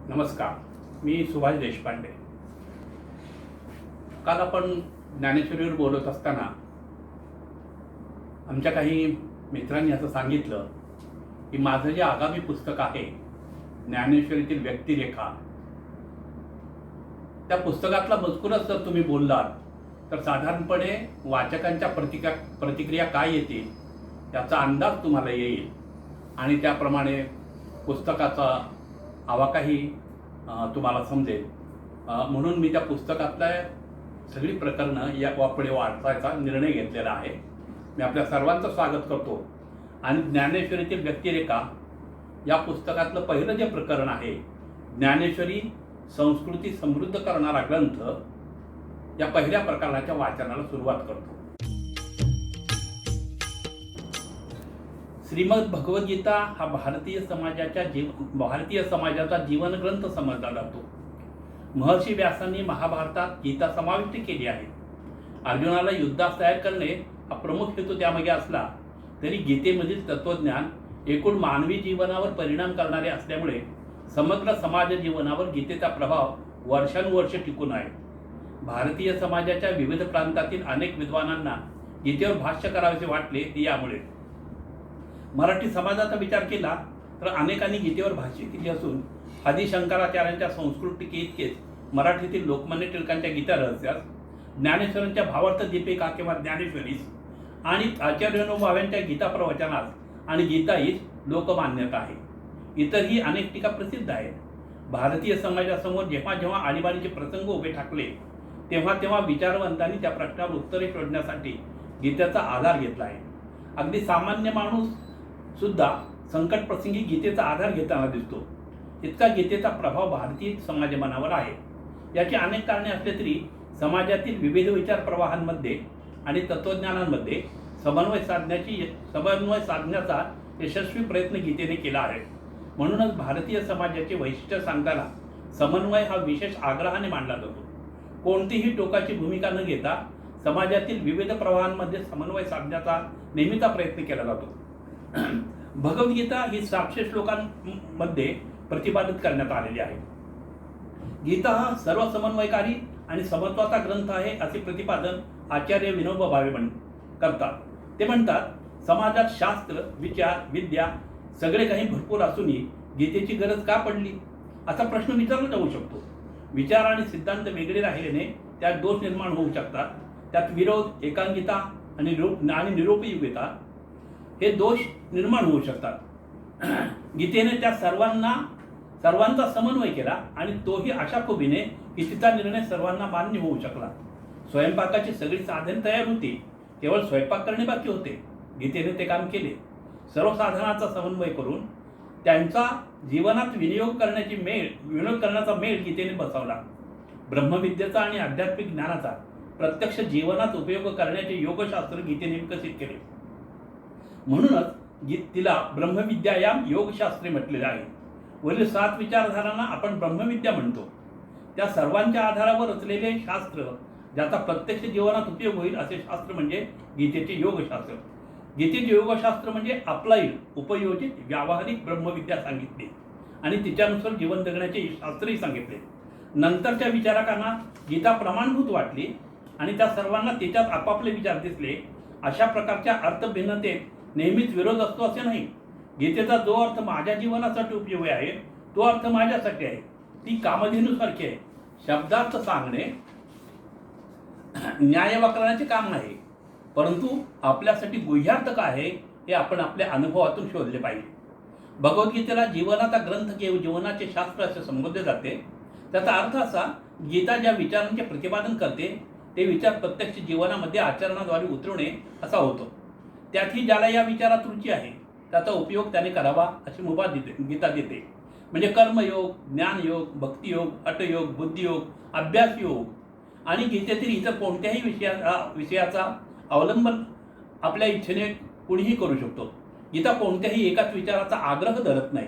नमस्कार. मी सुभाष देशपांडे. काल आपण ज्ञानेश्वरीवर बोलत असताना आमच्या काही मित्रांनी असं सांगितलं की माझं जे आगामी पुस्तक आहे ज्ञानेश्वरीतील व्यक्तिरेखा, त्या पुस्तकातला मजकूरच जर तुम्ही बोललात तर साधारणपणे वाचकांच्या प्रतिक्रिया काय येतील याचा अंदाज तुम्हाला येईल आणि त्याप्रमाणे पुस्तकाचा आवाकाही तुम्हाला समजेल. म्हणून मी त्या पुस्तकातल्या सगळी प्रकरणं या पुढे वाचायचा निर्णय घेतलेला आहे. मी आपल्या सर्वांचं स्वागत करतो. आणि ज्ञानेश्वरीतील व्यक्तिरेखा या पुस्तकातलं पहिलं जे प्रकरण आहे, ज्ञानेश्वरी संस्कृती समृद्ध करणारा ग्रंथ, या पहिल्या प्रकरणाच्या वाचनाला सुरुवात करतो. श्रीमद भगवद्गीता हा भारतीय समाजाचा जीवनग्रंथ समजला जातो. महर्षी व्यासांनी महाभारतात गीता समाविष्ट केली आहे. अर्जुनाला युद्धास तयार करणे हा प्रमुख हेतू त्यामागे असला तरी गीतेमधील तत्वज्ञान एकूण मानवी जीवनावर परिणाम करणारे असल्यामुळे समग्र समाज जीवनावर गीतेचा प्रभाव वर्षानुवर्ष टिकून आहे. भारतीय समाजाच्या विविध प्रांतातील अनेक विद्वानांना गीतेवर भाष्य करावेसे वाटले ते यामुळे. मराठी समाजाचा विचार केला तर अनेकांनी गीतेवर भाष्य केली असून आदि शंकराचार्यांच्या संस्कृत टीकेइतकेच मराठीतील लोकमान्य टिळकांच्या गीता रहस्यास, ज्ञानेश्वरांच्या भावार्थ दीपिका किंवा ज्ञानेश्वरीस आणि आचार्य भाव्यांच्या गीता प्रवचनास आणि गीताईस लोकमान्यता आहे. इतरही अनेक टीका प्रसिद्ध आहेत. भारतीय समाजासमोर जेव्हा जेव्हा आणीबाणीचे प्रसंग उभे ठाकले तेव्हा तेव्हा विचारवंतांनी त्या प्रश्नावर उत्तरे शोधण्यासाठी गीतेचा आधार घेतला आहे. अगदी सामान्य माणूस सुद्धा संकट प्रसंगी गीतेचा आधार घेताना दिसतो. इतका गीतेचा प्रभाव भारतीय समाजमनावर आहे. याची अनेक कारणे असले तरी समाजातील विविध विचार प्रवाहांमध्ये आणि तत्वज्ञानांमध्ये समन्वय साधण्याचा यशस्वी प्रयत्न गीतेने केला आहे. म्हणूनच भारतीय समाजाचे वैशिष्ट्य सांगताना समन्वय हा विशेष आग्रहाने मांडला जातो. कोणतीही टोकाची भूमिका न घेता समाजातील विविध प्रवाहांमध्ये समन्वय साधण्याचा नेहमीचा प्रयत्न केला जातो. भगवद्गीता ही 700 श्लोकांमध्ये प्रतिपादित करण्यात आलेली आहे. गीता हा सर्व समन्वयकारी आणि समत्वाचा ग्रंथ आहे असे प्रतिपादन आचार्य विनोबा भावे करतात. ते म्हणतात, समाजात शास्त्र, विचार, विद्या सगळे काही भरपूर असूनही गीतेची गरज का पडली असा प्रश्न विचारला जाऊ शकतो. विचार आणि सिद्धांत वेगळे राहिल्याने त्यात दोष निर्माण होऊ शकतात. त्यात विरोध, एकांगिता आणि निरुपयोगिता हे दोष निर्माण होऊ शकतात. गीतेने त्या सर्वांचा समन्वय केला आणि तोही अशा खुबीने की तिचा निर्णय सर्वांना मान्य होऊ शकला. स्वयंपाकाची सगळी साधने तयार होती, केवळ स्वयंपाक करणे बाकी होते. गीतेने ते काम केले. सर्व साधनांचा समन्वय करून त्यांचा जीवनात विनियोग करण्याचा मेळ गीतेने बसवला. ब्रह्मविद्येचा आणि आध्यात्मिक ज्ञानाचा प्रत्यक्ष जीवनात उपयोग करण्याचे योगशास्त्र गीतेने विकसित केले. म्हणूनच तिला ब्रह्मविद्यायाम योगशास्त्रे म्हटलेले आहे. वरील 7 विचारधारांना आपण ब्रह्मविद्या म्हणतो. त्या सर्वांच्या आधारावर रचलेले शास्त्र ज्याचा प्रत्यक्ष जीवनात उपयोग होईल असे शास्त्र म्हणजे गीतेचे योगशास्त्र. गीतेचे योगशास्त्र म्हणजे अप्लाइड, उपयोजित, व्यावहारिक ब्रह्मविद्या सांगितली आणि तिच्यानुसार जीवन जगण्याचे शास्त्रही सांगितले. नंतरच्या विचारकांना गीता प्रमाणभूत वाटली आणि त्या सर्वांना तिच्यात आपापले विचार दिसले. अशा प्रकारच्या अर्थभिन्नतेत नेहमीच विरोध असतो असे नाही. गीतेचा जो अर्थ माझ्या जीवनासाठी उपयोगी आहे तो अर्थ माझ्यासाठी आहे. ती कामधेनूसारखी आहे. शब्दार्थ सांगणे न्यायवक्राचे काम नाही, परंतु आपल्यासाठी गुह्यार्थ काय आहे हे आपण आपल्या अनुभवातून शोधले पाहिजे. भगवद्गीतेला जीवनाचा ग्रंथ किंवा जीवनाचे शास्त्र असे संबोधले जाते. त्याचा अर्थ असा, गीता ज्या विचारांचे प्रतिपादन करते ते विचार प्रत्यक्ष जीवनामध्ये आचरणाद्वारे उतरवणे असा होतो. त्यातही ज्याला या विचारात रुची आहे त्याचा उपयोग त्याने करावा अशी मुभा गीता देते. म्हणजे कर्मयोग, ज्ञानयोग, भक्तियोग, हठयोग, बुद्धियोग, अभ्यासयोग आणि गीतेतील इतर कोणत्याही विषयाचा अवलंबन आपल्या इच्छेने कुणीही करू शकतो. गीता कोणत्याही एकाच विचाराचा आग्रह धरत नाही.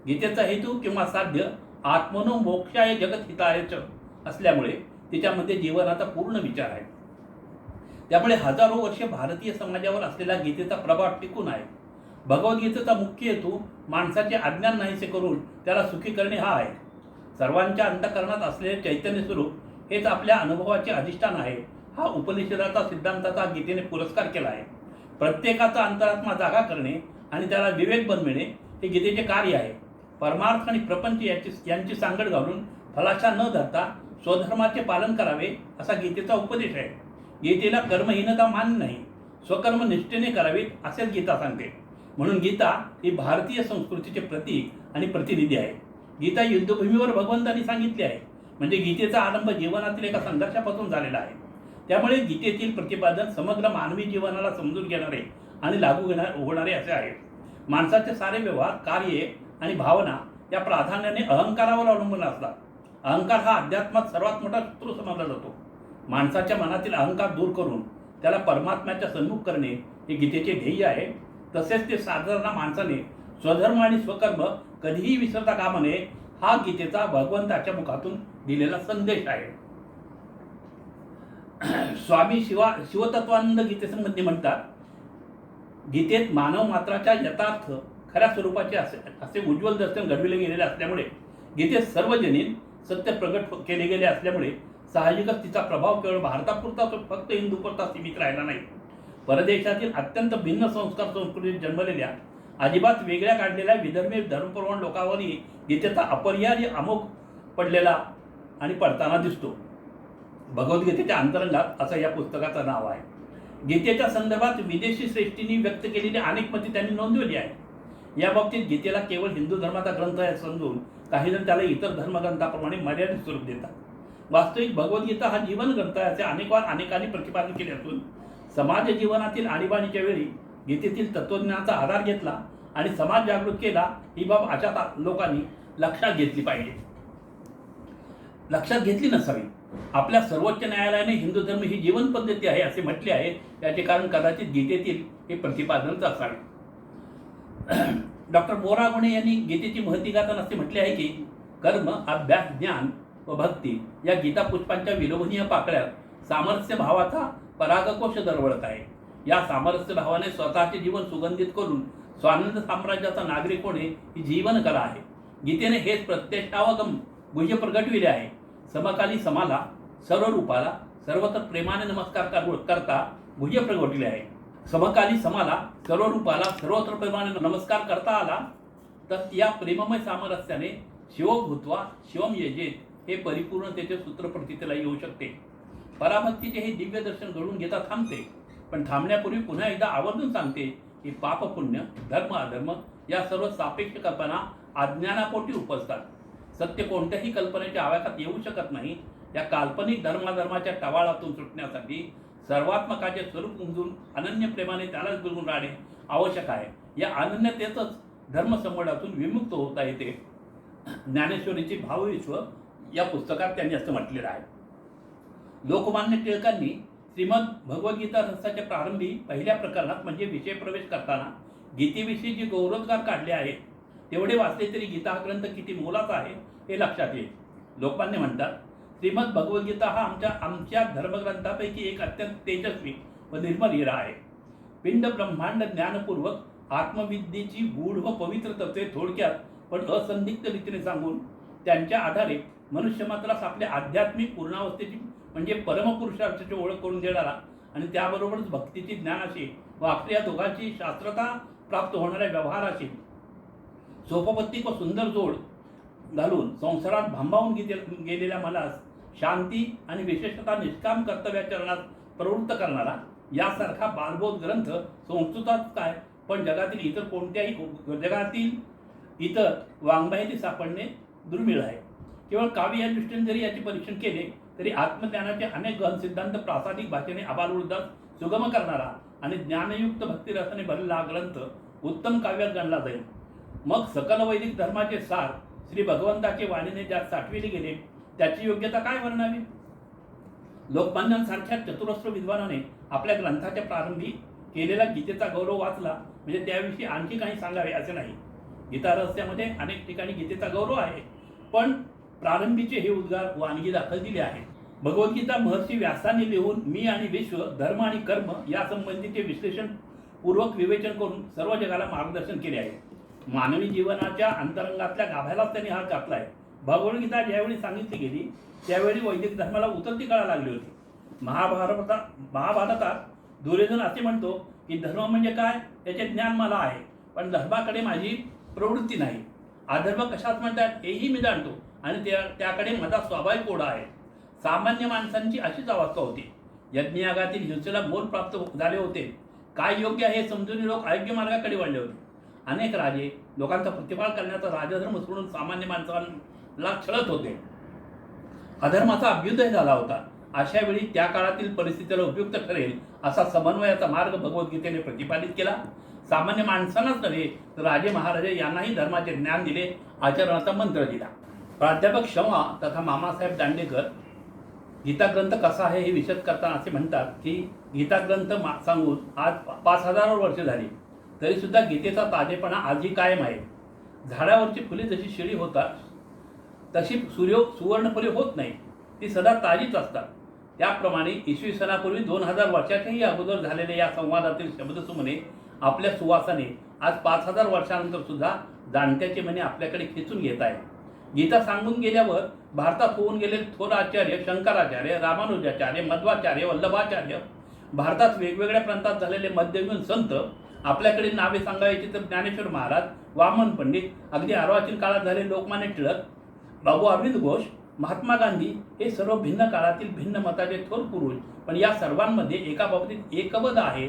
गीतेचा हेतू किंवा साध्य आत्मनो मोक्षाय जगत हितायच असल्यामुळे तिच्यामध्ये जीवनाचा पूर्ण विचार आहे. त्यामुळे हजारो वर्षे भारतीय समाजावर असलेला गीतेचा प्रभाव टिकून आहे. भगवद्गीतेचा मुख्य हेतू माणसाचे अज्ञान नाहीसे करून त्याला सुखी करणे हा आहे. सर्वांच्या अंतःकरणात असलेले चैतन्य स्वरूप हेच आपल्या अनुभवाचे अधिष्ठान आहे, हा उपनिषदाचा सिद्धांताचा गीतेने पुरस्कार केला आहे. प्रत्येकाचा अंतरात्मा जागा करणे आणि त्याला विवेक बनविणे हे गीतेचे कार्य आहे. परमार्थ आणि प्रपंच यांची सांगड घालून फलाशा न धरता स्वधर्माचे पालन करावे असा गीतेचा उपदेश आहे. गीतेला कर्महीनता मान्य नाही, स्वकर्म निष्ठेने करावीत असेच गीता सांगते. म्हणून गीता ही भारतीय संस्कृतीचे प्रतीक आणि प्रतिनिधी आहे. गीता युद्धभूमीवर भगवंतांनी सांगितले आहे, म्हणजे गीतेचा आरंभ जीवनातील एका संघर्षापासून झालेला आहे. त्यामुळे गीतेतील प्रतिपादन समग्र मानवी जीवनाला समजून घेणारे आणि लागू होणारे असे आहे. माणसाचे सारे व्यवहार, कार्ये आणि भावना या प्राधान्याने अहंकारावर अवलंबून असतात. अहंकार हा अध्यात्मात सर्वात मोठा शत्रू समजला जातो. माणसाच्या मनातील अहंकार दूर करून त्याला परमात्म्याच्या सन्मुख करणे हे गीतेचे ध्येय आहे. तसेच ते साधारण माणसाने स्वधर्म आणि स्वकर्म कधीही विसरता कामा नये, हा गीतेचा भगवंताच्या मुखातून दिलेला संदेश आहे. स्वामी शिवतत्वानंद गीतेमध्ये म्हणतात, गीतेत मानव मात्राच्या यथार्थ खऱ्या स्वरूपाचे असे उज्ज्वल दर्शन घडविले गेलेले असल्यामुळे, गीतेत सर्वजनीन सत्य प्रगट केले गेले असल्यामुळे साहजिकच तिचा प्रभाव केवळ भारतापुरता फक्त हिंदूपुरता सीमित राहिला नाही. परदेशातील अत्यंत भिन्न संस्कार संस्कृतीत जन्मलेल्या, अजिबात वेगळ्या काढलेल्या विधर्मी धर्मप्रवण लोकांवरही गीतेचा अपरिहार्य अमोघ पडलेला आणि पडताना दिसतो. भगवद्गीतेच्या अंतरंगात असं या पुस्तकाचं नाव आहे. गीतेच्या संदर्भात विदेशी श्रेष्ठींनी व्यक्त केलेली अनेक मते त्यांनी नोंदवली आहे. या बाबतीत गीतेला केवळ हिंदू धर्माचा ग्रंथ आहे समजून काही जण त्याला इतर धर्मग्रंथाप्रमाणे मर्यादित स्वरूप देतात. वास्तविक भगवद्गीता हा जीवन ग्रंथ आहे असे अनेकांनी प्रतिपादन केले असून, समाज जीवनातील आणीबाणीच्या वेळी गीतेतील तत्वज्ञानाचा आधार घेतला आणि समाज जागृत केला, ही बाब अशा लोकांनी लक्षात घेतली नसावी. आपल्या सर्वोच्च न्यायालयाने हिंदू धर्म ही जीवन पद्धती आहे असे म्हटले आहे. याचे कारण कदाचित गीतेतील हे प्रतिपादनच असावे. डॉक्टर मोरा गुणे यांनी गीतेची महती गाताना असे म्हटले आहे की, कर्म, अभ्यास, ज्ञान व भक्ती या गीता पुष्पांच्या विलोभनीय पाकळ्यात सामरस्य भावाचा परागकोश दरवळत आहे. या सामरस्य भावाने स्वतःचे जीवन सुगंधित करून स्वानंद साम्राज्याचा नागरिक होणे ही जीवन कला आहे. गीतेने हेच प्रत्यक्षावगम गुह्य प्रगटविले आहे. समकाली समाला, सर्व रूपाला सर्वत्र प्रेमाने नमस्कार करता गुह्य प्रगटविले आहे. समकाली समाला, सर्व रूपाला सर्वत्र प्रेमाने नमस्कार करता आला तर या प्रेममय सामरस्याने शिवभूत्वा शिवम यजेत हे परिपूर्णतेचे सूत्र प्रतीला येऊ शकते. पराभक्तीचे हे दिव्य दर्शन घडून घेता थांबते, पण थांबण्यापूर्वी पुन्हा एकदा आवर्जून सांगते की पाप पुण्य, धर्म अधर्म या सर्व सापेक्ष कल्पना अज्ञानापोटी उपजतात. सत्य कोणत्याही कल्पनेच्या आवाक्यात येऊ शकत नाही. या काल्पनिक धर्माधर्माच्या टवाळातून सुटण्यासाठी सर्वात्मकाचे स्वरूप उमजून अनन्य प्रेमाने त्यालाच बिलगून राहणे आवश्यक आहे. या अनन्यतेतच धर्मसंबंधातून विमुक्त होता येते. ज्ञानेश्वरीचे भावविश्व या पुस्तकात त्यांनी असं म्हटलेलं आहे. लोकमान्य टिळकांनी श्रीमद भगवद्गीता रसाच्या प्रारंभी पहिल्या प्रकरणात म्हणजे विषय प्रवेश करताना गीतेविषयी जे गौरवोद्गार काढले आहेत तेवढे वाचले तरी गीता हा ग्रंथ किती मोलाचा आहे हे लक्षात येईल. लोकमान्य म्हणतात, श्रीमद भगवद्गीता हा आमच्या धर्मग्रंथापैकी एक अत्यंत तेजस्वी व निर्मल हिरा आहे. पिंड ब्रह्मांड ज्ञानपूर्वक आत्मविद्येची गूढ व पवित्र तत्वे थोडक्यात पण असंदिग्ध रीतीने सांगून त्यांच्या आधारे मनुष्यमात्रास आपल्या आध्यात्मिक पूर्णावस्थेची म्हणजे परमपुरुषार्थाची ओळख करून देणारा आणि त्याबरोबरच भक्तीची, ज्ञानाची व आपल्या दोघांची शास्त्रता प्राप्त होणाऱ्या व्यवहाराची सोपपत्तिक व सुंदर जोड घालून संसारात भांबावून गेलेल्या मनास शांती आणि विशेषतः निष्काम कर्तव्याचरणात प्रवृत्त करणारा यासारखा बालबोध ग्रंथ संस्कृतात काय पण जगातील इतर वाङ्मयाने सापडणे दुर्मिळ आहे. केवळ काव्य या दृष्टीने जरी याचे परीक्षण केले तरी आत्मज्ञानाचे अनेक गहन सिद्धांत प्रासादिक भाषेने आबालवृद्धास सुगम करणारा आणि ज्ञानयुक्त भक्तिरसाने भरलेला हा ग्रंथ उत्तम काव्यात गणला जाईल. मग सकल वैदिक धर्माचे सार श्री भगवंताचे वाणीने ज्यात साठविले गेले त्याची योग्यता काय वर्णावी. लोकमान्यांसारख्या चतुरस्र विद्वानाने आपल्या ग्रंथाच्या प्रारंभी केलेला गीतेचा गौरव वाचला म्हणजे त्याविषयी आणखी काही सांगावे असे नाही. गीता रहस्यामध्ये अनेक ठिकाणी गीतेचा गौरव आहे, पण प्रारंभीचे हे उद्गार व आणखी दाखल दिले आहे. भगवद्गीता महर्षी व्यासांनी लिहून मी आणि विश्व, धर्म आणि कर्म या संबंधीचे विश्लेषण पूर्वक विवेचन करून सर्व जगाला मार्गदर्शन केले आहे. मानवी जीवनाच्या अंतरंगातल्या गाभ्यालाच त्यांनी हात घातला आहे. भगवद्गीता ज्यावेळी सांगितली गेली त्यावेळी वैदिक धर्माला उतरती कळा लागली होती. महाभारतात दुर्योधन असे म्हणतो की धर्म म्हणजे काय याचे ज्ञान मला आहे, पण धर्माकडे माझी प्रवृत्ती नाही. अधर्म कशात म्हणतात हेही मी जाणतो आणि त्याकडे माझा स्वाभाविक ओढा आहे. सामान्य माणसांची अशीच अवस्था होती. यज्ञयागातील हिंसेला मोल प्राप्त झाले होते. काय योग्य आहे हे समजून लोक अयोग्य मार्गाकडे वळले होते. अनेक राजे लोकांचा प्रतिपाळ करण्याचा राजधर्म सोडून सामान्य माणसांना छळत होते. अधर्माचा अभ्युदय झाला होता. अशा वेळी त्या काळातील परिस्थितीला उपयुक्त ठरेल असा समन्वयाचा मार्ग भगवद्गीतेने प्रतिपादित केला. सामान्य माणसांनाच नव्हे तर राजे महाराजे यांनाही धर्माचे ज्ञान दिले, आचरणाचा मंत्र दिला. प्राध्यापक शमा तथा मामासाहेब दांडेकर गीता ग्रंथ कसा आहे हे विशद करताना असे म्हणतात की गीता ग्रंथ सांगून आज 5000 वर्षे झाली तरी सुद्धा गीतेचा ताजेपणा आजही कायम आहे. झाडावरची फुले जशी शिळी होतात तशी सुवर्णफुले होत नाही, ती सदा ताजीच असतात. त्याप्रमाणे इसवी सनापूर्वी 2000 वर्षाच्याही अगोदर झालेल्या या संवादातील शब्दसुमने आपल्या सुवासाने आज 5000 वर्षानंतर सुद्धा जाणत्याचे मने आपल्याकडे खेचून घेत आहे. गीता सांगून गेल्यावर भारतात होऊन गेले थोर आचार्य शंकराचार्य, रामानुजाचार्य, मध्वाचार्य, वल्लभाचार्य, भारतात वेगवेगळ्या प्रांतात झालेले मध्ययुगीन संत, आपल्याकडे नावे सांगायची तर ज्ञानेश्वर महाराज, वामन पंडित, अगदी अर्वाचीन काळात झाले लोकमान्य टिळक, बाबू अरविंद घोष, महात्मा गांधी हे सर्व भिन्न काळातील भिन्न मताचे थोर पुरुष, पण या सर्वांमध्ये एका बाबतीत एकवद आहे,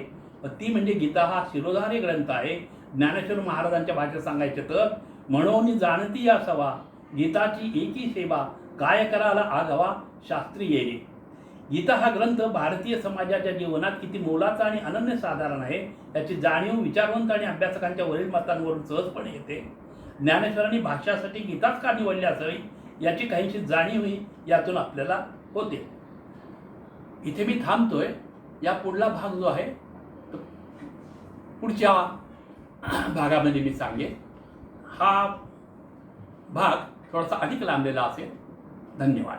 ती म्हणजे गीता हा शिरोधारी ग्रंथ आहे. ज्ञानेश्वर महाराजांच्या भाषेत सांगायचे तर म्हणून जाणती या सवा गीताची एकी सेवा काय करायला आघावा शास्त्री येणे. गीता हा ग्रंथ भारतीय समाजाच्या जीवनात किती मोलाचा आणि अनन्यसाधारण आहे याची जाणीव विचारवंत आणि अभ्यासकांच्या वरील मतांवरून सहजपणे येते. ज्ञानेश्वरांनी भाषासाठी गीताच का निवडली असावी याची काहीशी जाणीवही यातून आपल्याला होते. इथे मी थांबतोय. या पुढला भाग जो आहे पुढच्या भागामध्ये मी सांगेन. हा भाग थोडासा अधिक लांबलेला असेल. धन्यवाद.